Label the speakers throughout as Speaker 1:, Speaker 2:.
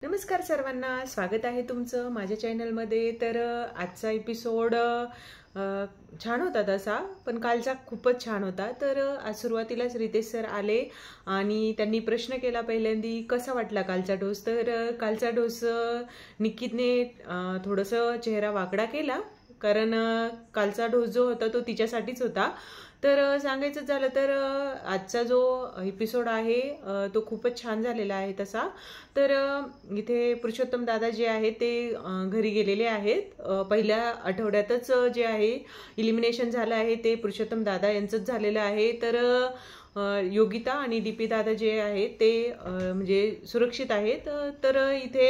Speaker 1: नमस्कार सर्वांना, स्वागत आहे तुमचं माझ्या चॅनलमध्ये। तर आजचा एपिसोड छान होता तसा, पण कालचा खूपच छान होता। तर आज सुरुवातीलाच रितेश सर आले आणि त्यांनी प्रश्न केला पहिल्यांदी, कसा वाटला कालचा डोस। तर कालचा डोस निकितने थोडंसं चेहरा वाकडा केला, कारण कालचा डोस जो होता तो तिच्यासाठीच होता। तर सांगायचं झालं तर आजचा जो एपिसोड आहे तो खूपच छान झालेला आहे तसा। तर इथे पुरुषोत्तम दादा जे आहेत ते घरी गेलेले आहेत। पहिल्या आठवड्यातच जे आहे इलिमिनेशन झालं आहे ते पुरुषोत्तम दादा यांचंच झालेलं आहे। तर योगिता आणि डीपी दादा जे आहेत ते म्हणजे सुरक्षित आहेत। तर इथे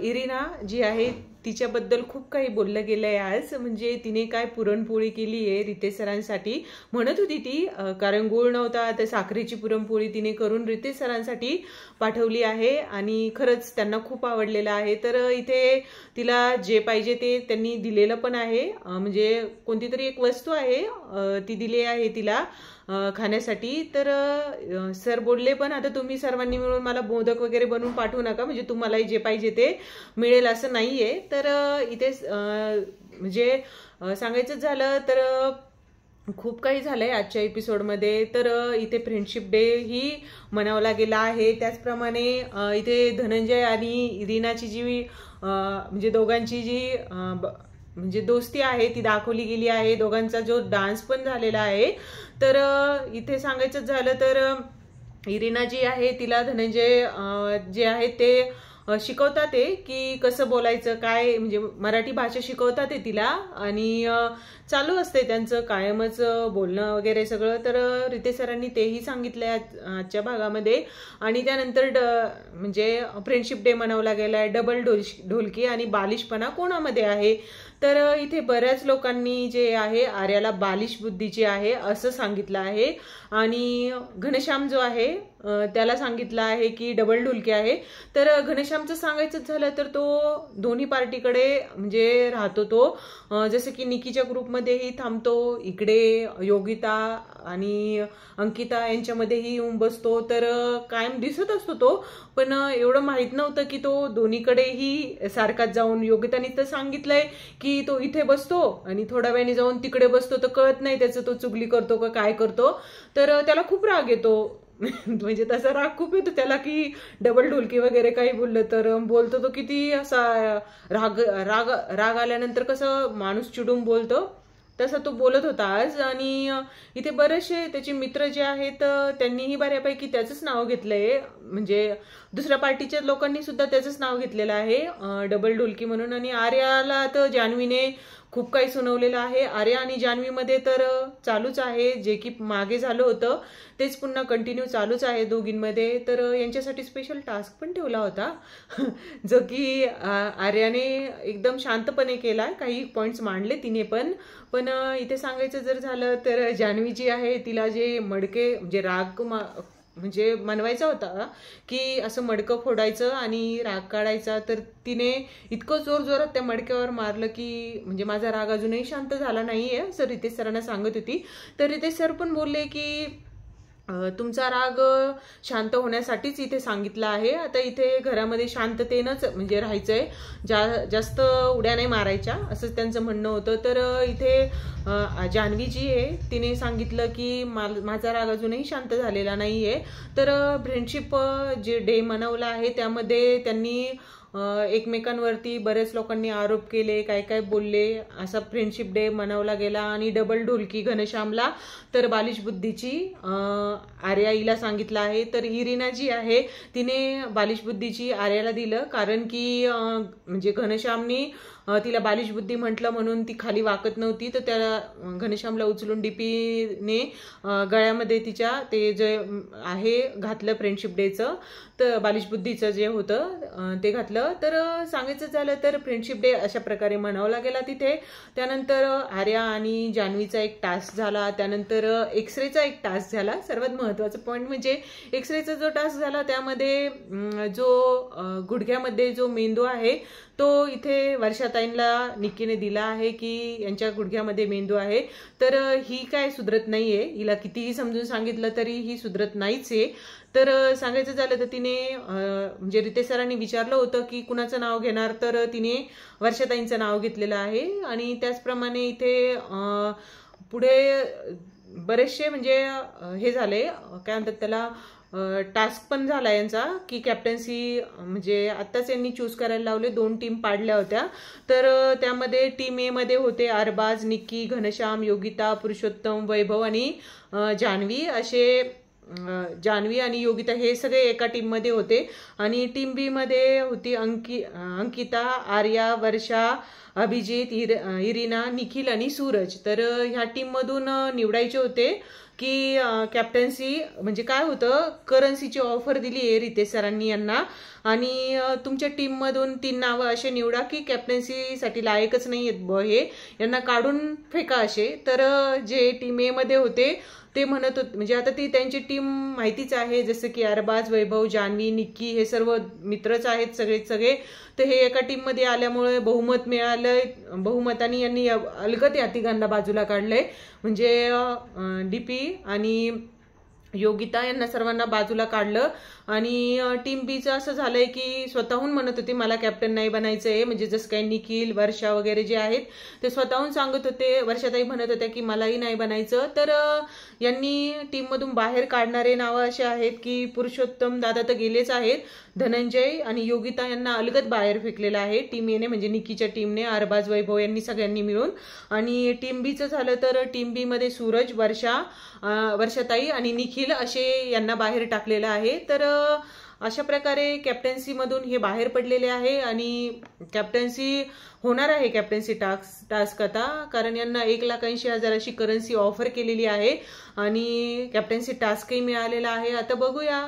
Speaker 1: इरिना जी आहे तिच्याबद्दल खूप काही बोललं गेलंय आज। म्हणजे तिने काय पुरणपोळी केली आहे रितेश सरांसाठी, म्हणत होती ती, कारण गुळ नव्हता तर साखरेची पुरणपोळी तिने करून रितेश सरांसाठी पाठवली आहे आणि खरंच त्यांना खूप आवडलेलं आहे। तर इथे तिला जे पाहिजे ते त्यांनी दिलेलं पण आहे, म्हणजे कोणती तरी एक वस्तू आहे ती दिली आहे तिला खाण्यासाठी। तर सर बोलले पण आता तुम्ही सर्वांनी मिळून मला मोदक वगैरे बनवून पाठवू नका, म्हणजे तुम्हालाही जे पाहिजे ते मिळेल असं नाहीये। तर इथे म्हणजे सांगायचं झालं तर खूप काही झालंय आजच्या एपिसोडमध्ये। तर इथे फ्रेंडशिप डे ही मनवला गेला आहे। त्याचप्रमाणे इथे धनंजय आणि इरिनाची जी म्हणजे दोघांची जी म्हणजे दोस्ती आहे ती दाखवली गेली आहे। दोघांचा जो डान्स पण झालेला आहे। तर इथे सांगायचं झालं तर इरिना जी आहे तिला धनंजय जे आहे ते शिकवतात ते की कसं बोलायचं, काय म्हणजे मराठी भाषा शिकवतात ते तिला, आणि चालू असते त्यांचं कायमच बोलणं वगैरे सगळं। तर रितेश सरांनी तेही सांगितलंय आजच्या भागामध्ये। आणि त्यानंतर म्हणजे फ्रेंडशिप डे मनवला गेलाय। डबल ढोलकी आणि बालिशपणा कोणामध्ये आहे। तर इथे बऱ्याच लोकांनी जे आहे आर्याला बालिश बुद्धीची आहे असं सांगितलं आहे, आणि घनश्याम जो आहे त्याला सांगितलं आहे की डबल ढोलकी आहे। तर घनश्यामचं सांगायचं झालं तर तो दोन्ही पार्टीकडे म्हणजे राहतो तो, जसं की निकीच्या ग्रुपमध्येही थांबतो, इकडे योगिता आणि अंकिता यांच्यामध्येही येऊन बसतो। तर कायम दिसत असतो तो, पण एवढं माहित नव्हतं की तो दोन्हीकडेही सारखाच जाऊन, योगिताने तर सांगितलंय की तो इथे बसतो आणि थोड्या वेळाने जाऊन तिकडे बसतो, तर कळत नाही त्याचं तो चुगली करतो का काय करतो। तर त्याला खूप राग येतो म्हणजे तसा राग खूप येतो त्याला की डबल ढोलकी वगैरे काही बोललं तर बोलतो तो किती असा राग राग राग आल्यानंतर कसं माणूस चिडून बोलतो तसा तो बोलत होता आज। आणि इथे बरेचसे त्याचे मित्र जे आहेत त्यांनीही बऱ्यापैकी त्याचंच नाव घेतलंय, म्हणजे दुसऱ्या पार्टीच्या लोकांनी सुद्धा त्याचंच नाव घेतलेलं आहे डबल ढोलकी म्हणून। आणि आर्याला तर जान्हवीने खूप काही सुनावलेलं आहे। आर्या आणि जान्हवीमध्ये तर चालूच आहे, जे की मागे झालं होतं तेच पुन्हा कंटिन्यू चालूच आहे दोघींमध्ये। तर यांच्यासाठी स्पेशल टास्क पण ठेवला होता जो की आर्याने एकदम शांतपणे केला, काही पॉइंट्स मांडले तिने पण इथे सांगायचं जर झालं तर जान्हवी जी आहे तिला जे मडके म्हणजे राग म्हणजे मनवायचा होता की असं मडकं फोडायचं आणि राग काढायचा, तर तिने इतकं जोरात त्या मडक्यावर मारलं की म्हणजे माझा राग अजूनही शांत झाला नाहीये असं रितेश सरांना सांगत होती। तर रितेश सर पण बोलले की तुमचा राग शांत होण्यासाठीच इथे सांगितलं आहे। आता इथे घरामध्ये शांततेनंच म्हणजे राहायचंय, जास्त उड्या नाही मारायच्या असंच त्यांचं म्हणणं होतं। तर इथे जान्हवी जी आहे तिने सांगितलं की माझा राग अजूनही शांत झालेला नाहीये। तर फ्रेंडशिप जे डे मनवला आहे त्यामध्ये त्यांनी एकमेकांवरती बरेच लोकांनी आरोप केले, काय काय बोलले, असा फ्रेंडशिप डे मनवला गेला। आणि डबल ढोलकी घनश्यामला तर बालिश बुद्धीची आर्या हिला सांगितलं आहे। तर इरिना जी आहे तिने बालिश बुद्धीची आर्याला दिलं, कारण की म्हणजे घनश्यामनी तिला बालिश बुद्धी म्हटलं म्हणून ती खाली वाकत नव्हती, तर त्याला घनश्यामला उचलून डीपीने गळ्यामध्ये तिच्या ते जे आहे घातलं फ्रेंडशिप डेचं, तर बालिश बुद्धीचं जे होतं ते घातलं। तर सांगायचं झालं तर फ्रेंडशिप डे अशा प्रकारे मनवला गेला तिथे। त्यानंतर आर्या आणि जान्हवीचा एक टास्क झाला, त्यानंतर एक्सरेचा एक टास्क झाला। सर्वात महत्त्वाचा पॉईंट म्हणजे एक्सरेचा जो टास्क झाला त्यामध्ये जो गुडघ्यामध्ये जो मेंदू आहे तो इथे वर्षात वर्षाताईंना निक्कीने दिला आहे की यांच्या गुडघ्यामध्ये मेंदू आहे, तर ही काय सुधरत नाहीये. हिला कितीही समजून सांगितलं तरी ही सुधरत नाहीच आहे. तर सांगायचं झालं तर तिने म्हणजे रितेश सरांनी विचारलं होतं की कुणाचं नाव घेणार, तर तिने वर्षाताईंचं नाव घेतलेलं आहे. आणि त्याचप्रमाणे इथे पुढे बरेचसे म्हणजे हे झाले, काय म्हणतात त्याला, टास्क पण झाला यांचा की कॅप्टन्सी म्हणजे आत्ताच यांनी चूज करायला लावले. 2 टीम पाडल्या होत्या. तर त्यामध्ये टीम ए मध्ये होते अरबाज, निक्की, घनश्याम, योगिता, पुरुषोत्तम, वैभव आणि जान्हवी. असे जान्हवी आणि योगिता हे सगळे एका टीम मध्ये होते. आणि टीम बी मध्ये होती अंकिता, आर्या, वर्षा, अभिजित, इरिना, निखिल आणि सूरज. तर ह्या टीम मधून निवडायचे होते की कॅप्टन्सी म्हणजे काय होतं, करन्सीची ऑफर दिली आहे रितेश सरांनी यांना. आणि तुमच्या टीम मधून 3 नावं असे निवडा की कॅप्टन्सीसाठी लायकच नाही आहेत हे, यांना काढून फेका असे. तर जे टीम ए मध्ये होते ते म्हणत होते, म्हणजे आता ती त्यांची टीम माहितीच आहे, जसं की अरबाज, वैभव, जान्हवी, निक्की हे सर्व मित्रच आहेत सगळे. तर हे एका टीम मध्ये आल्यामुळे बहुमत मिळालंय. बहुमताने यांनी अलगद या तिघांना बाजूला काढलंय. म्हणजे डीपी आणि योगिता यांना सर्वांना बाजूला काढलं. आणि टीम बीचं असं झालंय की स्वतःहून म्हणत होते मला कॅप्टन नाही बनायचं आहे, म्हणजे जसं काही निखिल, वर्षा वगैरे जे आहेत ते स्वतःहून सांगत होते. वर्षाताई म्हणत होत्या की मलाही नाही बनायचं. तर यांनी टीम मधून बाहेर काढणारे नावं असे आहेत की पुरुषोत्तम दादा तर गेलेच आहेत, धनंजय आणि योगिता यांना अलगद बाहेर फेकलेलं आहे टीम एने, म्हणजे निक्कीच्या टीमने, अरबाज, वैभव यांनी सगळ्यांनी मिळून. आणि टीम बीचं झालं तर टीम बी मध्ये सूरज, वर्षाताई आणि निखिल असे यांना बाहेर टाकलेलं आहे. तर अशा प्रकारे कॅप्टन्सी मधून हे बाहेर पडलेले आहे. आणि कॅप्टन्सी होणार आहे, कॅप्टन्सी टास्क आता, कारण यांना 1,80,000 अशी करन्सी ऑफर केलेली आहे आणि कॅप्टन्सी टास्कही मिळालेला आहे. आता बघूया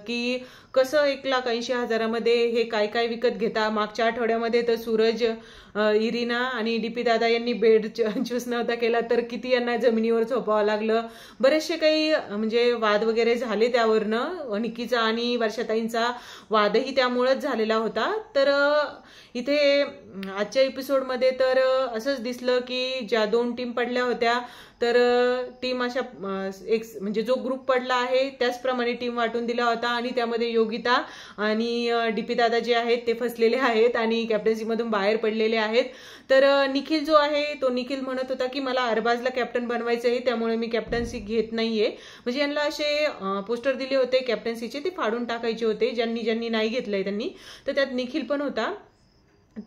Speaker 1: की कसं 1,80,000 मध्ये हे काय काय विकत घेता. मागच्या आठवड्यामध्ये तर सूरज, इरिना आणि डीपी दादा यांनी बेड चूज नव्हता केला तर किती यांना जमिनीवर झोपावं लागलं. बरेचसे काही म्हणजे वाद वगैरे झाले त्यावरनं. निक्कीचा आणि वर्षाताईंचा वादही त्यामुळेच झालेला होता. तर इथे आजच्या एपिसोडमध्ये तर असंच दिसलं की ज्या 2 टीम पडल्या होत्या तर टीम अशा एक म्हणजे जो ग्रुप पडला आहे त्याचप्रमाणे टीम वाटून दिला होता. आणि त्यामध्ये योगिता आणि डीपी दादा जे आहेत ते फसलेले आहेत आणि कॅप्टन्सी मधून बाहेर पडलेले आहेत. तर निखिल जो आहे तो निखिल म्हणत होता की मला अरबाजला कॅप्टन बनवायचं आहे, त्यामुळे मी कॅप्टन्सी घेत नाहीये. म्हणजे यांना असे पोस्टर दिले होते कॅप्टन्सीचे, ते फाडून टाकायचे होते ज्यांनी नाही घेतलंय त्यांनी. तर त्यात निखिल पण होता.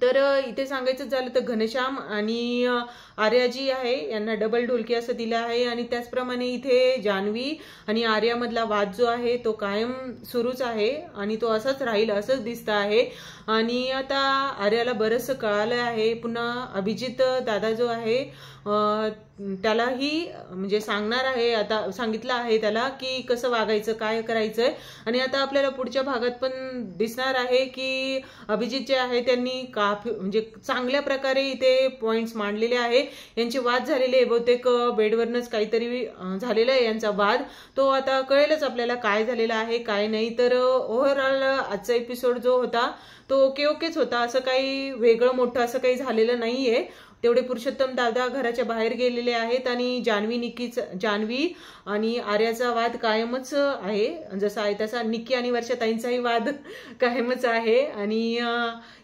Speaker 1: तर इथे सांगायचं झालं तर घनश्याम आणि आर्या जी आहे यांना डबल ढोलकी असं दिलं आहे. आणि त्याचप्रमाणे इथे जान्हवी आणि आर्यामधला वाद जो आहे तो कायम सुरूच आहे आणि तो असाच राहील असंच दिसतं आहे. आणि आता आर्याला बरंचसं कळालं आहे. पुन्हा अभिजित दादा जो आहे त्यालाही म्हणजे सांगणार आहे, आता सांगितलं आहे त्याला की कसं वागायचं, काय करायचंय. आणि आता आपल्याला पुढच्या भागात पण दिसणार आहे की अभिजित जे आहे त्यांनी म्हणजे चांगल्या प्रकारे इथे पॉइंट्स मांडलेले आहे. यांचे वाद झालेले आहे, बहुतेक बेडवरनच काहीतरी झालेला आहे यांचा वाद. तो आता कळेलच आपल्याला काय झालेला आहे काय नाही. तर ओव्हरऑल आजचा एपिसोड जो होता तो ओकेच होता. असं काही वेगळं मोठं असं काही झालेलं नाहीये. तेवढे पुरुषोत्तम दादा घराच्या बाहेर गेलेले आहेत आणि जान्हवी आणि आर्याचा वाद कायमच आहे, जसा आहे तसा निक्की आणि वर्षाताईंचाही वाद कायमच आहे. आणि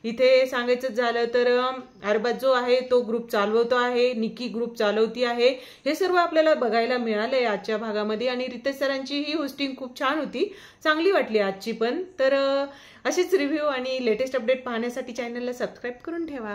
Speaker 1: इथे सांगायचं झालं तर अरबाज जो आहे तो ग्रुप चालवतो आहे, निक्की ग्रुप चालवती आहे. हे सर्व आपल्याला बघायला मिळालंय आजच्या भागामध्ये. आणि रितेश सरांची ही होस्टिंग खूप छान होती, चांगली वाटली आजची पण. तर अशीच रिव्ह्यू आणि लेटेस्ट अपडेट पाहण्यासाठी चॅनलला सबस्क्राईब करून ठेवा.